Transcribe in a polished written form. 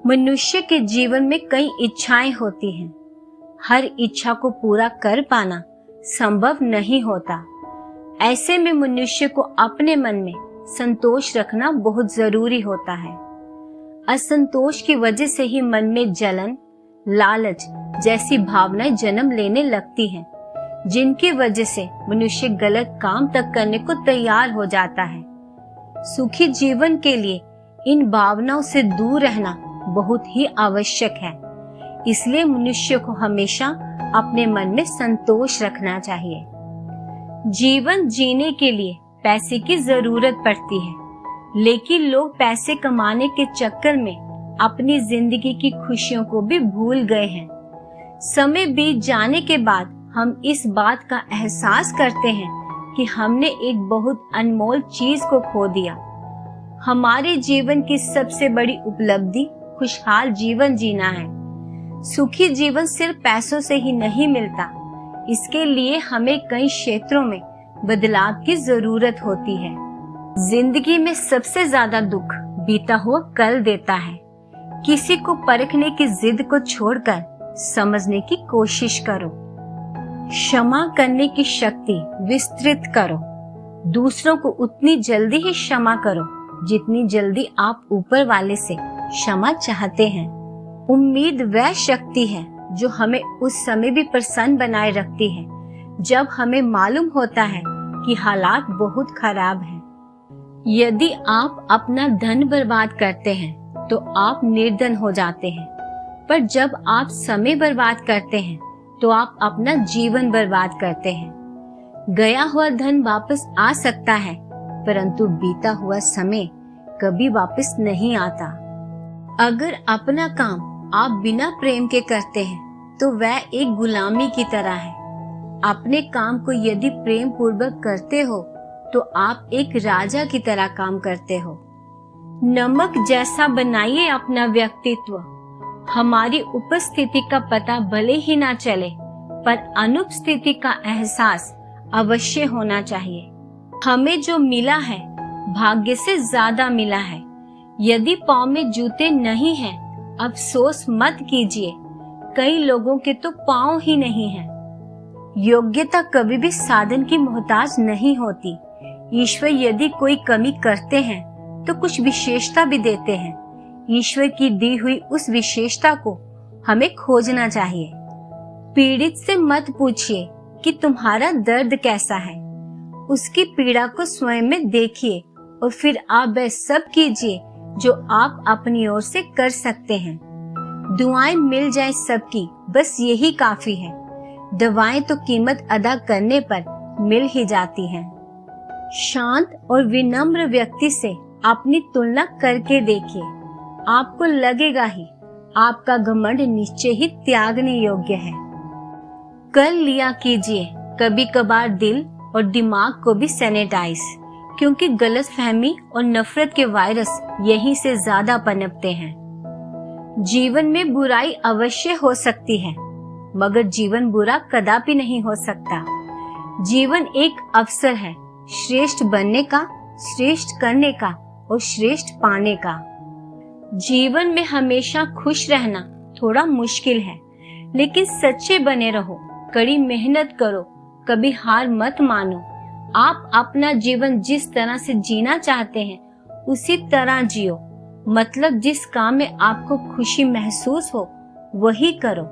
मनुष्य के जीवन में कई इच्छाएं होती हैं। हर इच्छा को पूरा कर पाना संभव नहीं होता। ऐसे में मनुष्य को अपने मन में संतोष रखना बहुत जरूरी होता है। असंतोष की वजह से ही मन में जलन, लालच जैसी भावनाएं जन्म लेने लगती हैं, जिनकी वजह से मनुष्य गलत काम तक करने को तैयार हो जाता है। सुखी जीवन के लिए इन भावनाओं से दूर रहना बहुत ही आवश्यक है। इसलिए मनुष्य को हमेशा अपने मन में संतोष रखना चाहिए। जीवन जीने के लिए पैसे की जरूरत पड़ती है, लेकिन लोग पैसे कमाने के चक्कर में अपनी जिंदगी की खुशियों को भी भूल गए हैं। समय बीत जाने के बाद हम इस बात का एहसास करते हैं कि हमने एक बहुत अनमोल चीज को खो दिया। हमारे जीवन की सबसे बड़ी उपलब्धि खुशहाल जीवन जीना है। सुखी जीवन सिर्फ पैसों से ही नहीं मिलता। इसके लिए हमें कई क्षेत्रों में बदलाव की जरूरत होती है। जिंदगी में सबसे ज्यादा दुख बीता हुआ कल देता है। किसी को परखने की जिद को छोड़कर समझने की कोशिश करो। क्षमा करने की शक्ति विस्तृत करो। दूसरों को उतनी जल्दी ही क्षमा करो जितनी जल्दी आप ऊपर वाले से क्षमा चाहते हैं। उम्मीद वह शक्ति है जो हमें उस समय भी प्रसन्न बनाए रखती है जब हमें मालूम होता है कि हालात बहुत खराब हैं। यदि आप अपना धन बर्बाद करते हैं तो आप निर्धन हो जाते हैं, पर जब आप समय बर्बाद करते हैं तो आप अपना जीवन बर्बाद करते हैं। गया हुआ धन वापस आ सकता है, परंतु बीता हुआ समय कभी वापस नहीं आता। अगर अपना काम आप बिना प्रेम के करते हैं तो वह एक गुलामी की तरह है। अपने काम को यदि प्रेम पूर्वक करते हो तो आप एक राजा की तरह काम करते हो। नमक जैसा बनाइए अपना व्यक्तित्व। हमारी उपस्थिति का पता भले ही ना चले, पर अनुपस्थिति का एहसास अवश्य होना चाहिए। हमें जो मिला है भाग्य से ज्यादा मिला है। यदि पाँव में जूते नहीं हैं, अफसोस मत कीजिए। कई लोगों के तो पाँव ही नहीं हैं। योग्यता कभी भी साधन की मोहताज नहीं होती। ईश्वर यदि कोई कमी करते हैं तो कुछ विशेषता भी देते हैं। ईश्वर की दी हुई उस विशेषता को हमें खोजना चाहिए। पीड़ित से मत पूछिए कि तुम्हारा दर्द कैसा है। उसकी पीड़ा को स्वयं में देखिए और फिर आप वह सब कीजिए जो आप अपनी ओर से कर सकते हैं। दुआएं मिल जाए सबकी, बस यही काफी है। दवाएं तो कीमत अदा करने पर मिल ही जाती हैं। शांत और विनम्र व्यक्ति से अपनी तुलना करके देखिए। आपको लगेगा ही आपका घमंड निश्चय ही त्यागने योग्य है। कर लिया कीजिए कभी कभार दिल और दिमाग को भी सैनिटाइज, क्योंकि गलतफहमी और नफरत के वायरस यहीं से ज्यादा पनपते हैं। जीवन में बुराई अवश्य हो सकती है, मगर जीवन बुरा कदापि नहीं हो सकता। जीवन एक अवसर है श्रेष्ठ बनने का, श्रेष्ठ करने का और श्रेष्ठ पाने का। जीवन में हमेशा खुश रहना थोड़ा मुश्किल है, लेकिन सच्चे बने रहो, कड़ी मेहनत करो, कभी हार मत मानो। आप अपना जीवन जिस तरह से जीना चाहते हैं उसी तरह जियो। मतलब जिस काम में आपको खुशी महसूस हो वही करो।